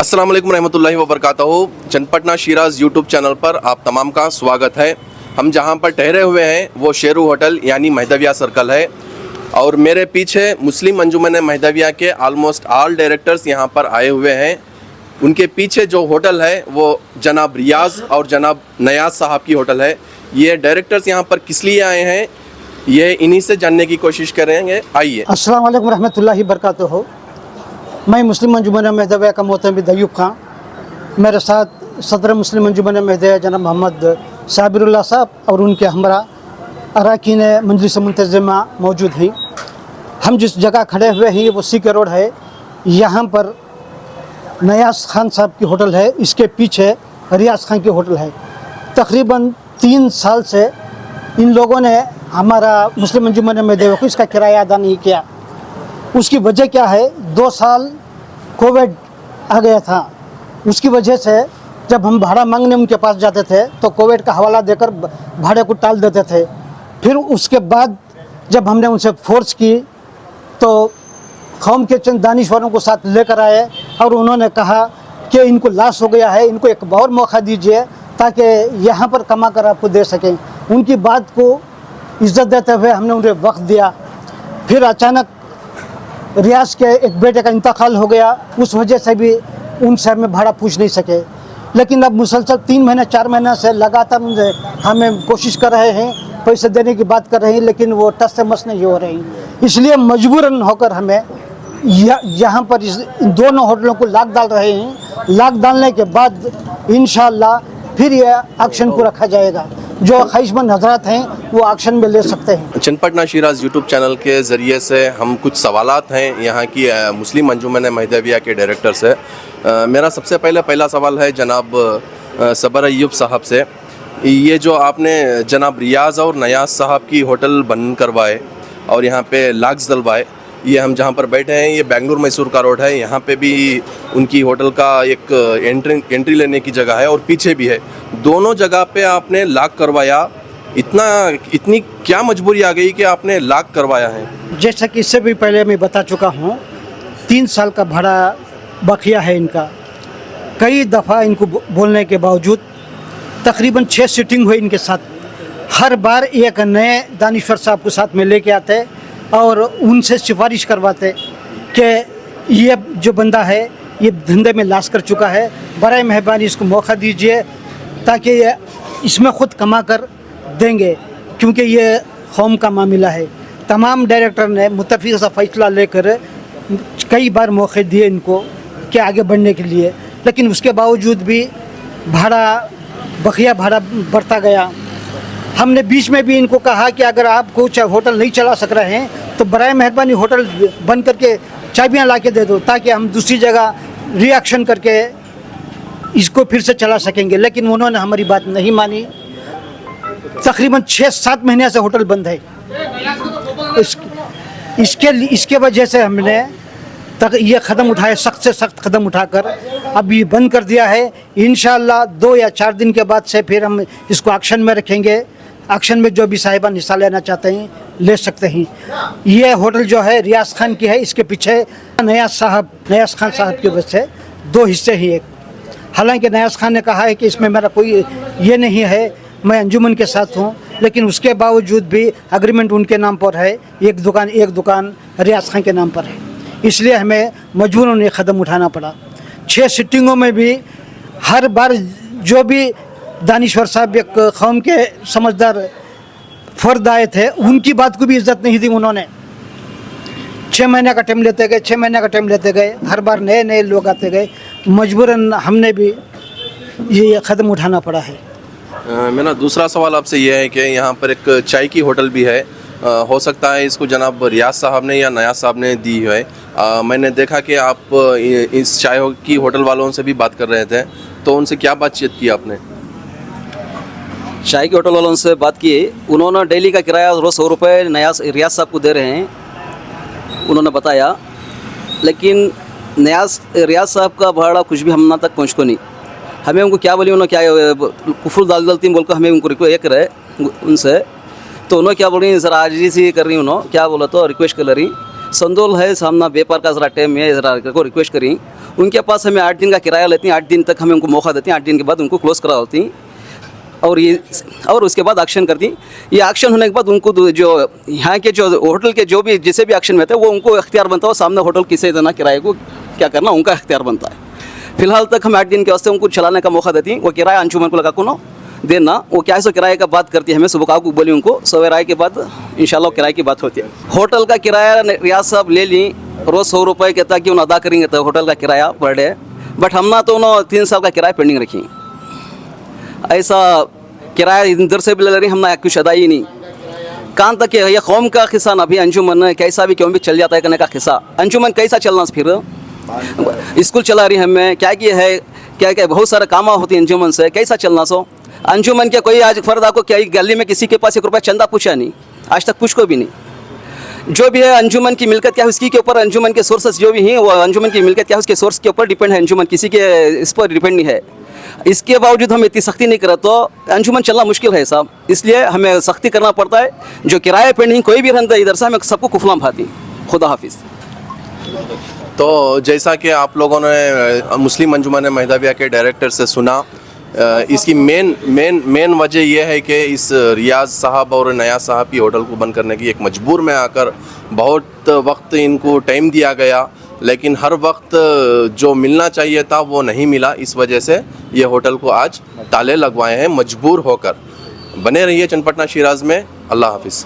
अस्सलाम वालेकुम रहमतुल्लाहि व बरकातहू। चन्नपटना शिराज यूट्यूब चैनल पर आप तमाम का स्वागत है। हम जहां पर ठहरे हुए हैं वो शेरू होटल यानी महदविया सर्कल है और मेरे पीछे मुस्लिम अंजुमन महदविया के ऑलमोस्ट ऑल डायरेक्टर्स यहां पर आए हुए हैं। उनके पीछे जो होटल है वो जनाब रियाज और जनाब नयाज साहब की होटल है। ये डायरेक्टर्स यहाँ पर किस लिए आए हैं ये इन्हीं से जानने की कोशिश करेंगे। आइए। अस्सलाम वालेकुम रहमतुल्लाहि बरकातहू। मैं मुस्लिम अंजुमन महदविया का मोहतमिद अयूब खां, मेरे साथ सदर मुस्लिम अंजुमन महदविया जनाब मोहम्मद साबिरुल्लाह साहब और उनके हमरा अरकान मजलिस मुंतज़िमा मौजूद हैं। हम जिस जगह खड़े हुए हैं वो सीके रोड है। यहाँ पर नयाज खान साहब की होटल है, इसके पीछे रियाज खान की होटल है। तकरीबन 3 साल से इन लोगों ने हमारा मुस्लिम अंजुमन महदविया को इसका किराया अदा नहीं किया। उसकी वजह क्या है, 2 साल कोविड आ गया था। उसकी वजह से जब हम भाड़ा मांगने उनके पास जाते थे तो कोविड का हवाला देकर भाड़े को टाल देते थे। फिर उसके बाद जब हमने उनसे फोर्स की तो कौम के चंद दानिश्वरों को साथ लेकर आए और उन्होंने कहा कि इनको लॉस हो गया है, इनको एक और मौका दीजिए ताकि यहाँ पर कमा कर आपको दे सकें। उनकी बात को इज्जत देते हुए हमने उन्हें वक्त दिया। फिर अचानक रियाज के एक बेटे का इंतकाल हो गया, उस वजह से भी उनसे हमें भाड़ा पूछ नहीं सके। लेकिन अब मुसलसल 3 महीने 4 महीने से लगातार हमें कोशिश कर रहे हैं, पैसे देने की बात कर रहे हैं, लेकिन वो टस से मस नहीं हो रही। इसलिए मजबूरन होकर हमें यहाँ पर इन दोनों होटलों को लाक डाल रहे हैं। लाक डालने के बाद इंशाअल्लाह फिर ये एक्शन को रखा जाएगा। जो ख्वाहिशमंद हजरात हैं वो एक्शन में ले सकते हैं। चन्नपटना शिराज यूट्यूब चैनल के ज़रिए से हम कुछ सवालात हैं यहाँ की मुस्लिम अंजुमन महदविया के डायरेक्टर से। मेरा सबसे पहला सवाल है जनाब सबर अयूब साहब से। ये जो आपने जनाब रियाज और नयाज साहब की होटल बंद करवाए और यहाँ पे लाक्स डलवाए, ये हम जहाँ पर बैठे हैं ये बेंगलुरु मैसूर का रोड है। यहाँ पे भी उनकी होटल का एक एंट्री लेने की जगह है और पीछे भी है। दोनों जगह पे आपने लॉक करवाया। इतनी क्या मजबूरी आ गई कि आपने लॉक करवाया है? जैसा कि इससे भी पहले मैं बता चुका हूँ, 3 साल का भाड़ा बकिया है इनका। कई दफ़ा इनको बोलने के बावजूद तकरीबन 6 सीटिंग हुई इनके साथ। हर बार एक नए दानिश्वर साहब को साथ में लेके आते और उनसे सिफारिश करवाते कि ये जो बंदा है ये धंधे में लाश कर चुका है, बराए मेहरबानी इसको मौका दीजिए ताकि ये इसमें ख़ुद कमा कर देंगे, क्योंकि ये कौम का मामला है। तमाम डायरेक्टर ने मुत्तफ़िक़ सा फ़ैसला लेकर कई बार मौके दिए इनको कि आगे बढ़ने के लिए, लेकिन उसके बावजूद भी बकिया भाड़ा बढ़ता गया। हमने बीच में भी इनको कहा कि अगर आप कुछ होटल नहीं चला सक रहे हैं तो बराए मेहरबानी होटल बंद करके चाबियां ला के दे दो ताकि हम दूसरी जगह रिएक्शन करके इसको फिर से चला सकेंगे। लेकिन उन्होंने हमारी बात नहीं मानी। तकरीबन 6-7 महीने से होटल बंद है। इसके वजह से हमने ये कदम उठाए, सख्त से सख्त कदम उठाकर अब ये बंद कर दिया है। इंशाअल्लाह 2 या 4 दिन के बाद से फिर हम इसको एक्शन में रखेंगे। एक्शन में जो भी साहिबान हिस्सा लेना चाहते हैं ले सकते हैं। ये होटल जो है रियाज खान की है, इसके पीछे नयाज खान साहब की वजह से 2 हिस्से ही एक। हालांकि नयाज खान ने कहा है कि इसमें मेरा कोई ये नहीं है, मैं अंजुमन के साथ हूँ, लेकिन उसके बावजूद भी एग्रीमेंट उनके नाम पर है। एक दुकान रियाज खान के नाम पर है, इसलिए हमें मजबूरन ये कदम उठाना पड़ा। 6 सिटिंगों में भी हर बार जो भी दानिश्वर साहब एक कौम के समझदार फर्द आए थे, उनकी बात को भी इज्जत नहीं दी उन्होंने। 6 महीने का टाइम लेते गए, हर बार नए लोग आते गए। मजबूरन हमने भी ये कदम उठाना पड़ा है। मेरा दूसरा सवाल आपसे ये है कि यहाँ पर एक चाय की होटल भी है। हो सकता है इसको जनाब रियाज साहब ने या नयाज साहब ने दी है। मैंने देखा कि आप इस चाय की होटल वालों से भी बात कर रहे थे, तो उनसे क्या बातचीत की आपने? चाय के होटल वालों से बात की। उन्होंने डेली का किराया रोज़ 100 रुपये रियाज साहब को दे रहे हैं, उन्होंने बताया। लेकिन रियाज साहब का भाड़ा कुछ भी हम तक पहुँच को नहीं। हमें उनको क्या बोली, उन्होंने क्या कुफुल दाल गलती बोल कर हमें उनको रिक्वेस्ट कर रहे उनसे। तो उन्होंने क्या बोल रही सर, आज ही सी कर रही उन्होंने क्या बोला तो रिक्वेस्ट कर रही संदोल है सामना व्यापार का जरा टाइम है, जरा को रिक्वेस्ट करी उनके पास हमें 8 दिन का किराया लेती हैं, 8 दिन तक हमें उनको मौका देती हैं, 8 दिन के बाद उनको क्लोज़ करा देती हैं और उसके बाद एक्शन करती। ये एक्शन होने के बाद उनको जो यहाँ के जो होटल के जो भी जिसे भी एक्शन में थे वो उनको इख्तियार बनता है, सामने होटल किसे देना किराए को क्या करना उनका इख्तियार बनता है। फिलहाल तक हम 8 दिन के वास्ते उनको चलाने का मौका देती हैं। वो किराया अंजुमन को लगा को ना देना, वो क्या है सो किराए का बात करती है हमें, सुबह को बोली उनको सवेरे आए के बाद इंशाल्लाह किराए की बात होती है। होटल का किराया रियाज साहब ले ली, रोज़ 100 रुपये कहता कि उन्हें अदा करेंगे तो होटल का किराया पर डे, बट हम ना तो उन्होंने 3 साल का किराया पेंडिंग रखी। ऐसा किराया इधर से भी ले रही, हमने कुछ अदा ही नहीं। कहाँ तक ये कौम का किस्सा ना भी अंजुमन कैसा भी क्यों भी चल जाता है करने का किस्सा, अंजुमन कैसा चलना फिर स्कूल चला रही हमें क्या कि है क्या क्या बहुत सारे काम होती है अंजुमन से, कैसा चलना सो अंजुमन के कोई आज फर्द आपको क्या गली में किसी के पास 1 रुपया चंदा पूछा नहीं, आज तक पूछ को भी नहीं। जो भी है अंजुमन की मिलकत क्या है उसकी के ऊपर, अंजुमन के सोर्सेस जो भी हैं वो अंजुमन की मिलकत क्या है उसके सोर्स के ऊपर डिपेंड है, अंजुमन किसी के इस पर डिपेंड नहीं है। इसके बावजूद हम इतनी सख्ती नहीं करें तो अंजुमन चलना मुश्किल है साहब, इसलिए हमें सख्ती करना पड़ता है। जो किराए पेंडिंग कोई भी रहता है इधर से हमें सबको कुफलाम भाती। खुदा हाफिज़। तो जैसा कि आप लोगों ने मुस्लिम अंजुमन महदविया के डायरेक्टर से सुना, इसकी मेन वजह यह है कि इस रियाज साहब और नयाज साहब की होटल को बंद करने की एक मजबूर में आकर बहुत वक्त इनको टाइम दिया गया, लेकिन हर वक्त जो मिलना चाहिए था वो नहीं मिला। इस वजह से ये होटल को आज ताले लगवाए हैं मजबूर होकर। बने रहिए चन्नपटना शिराज में। अल्लाह हाफिज़।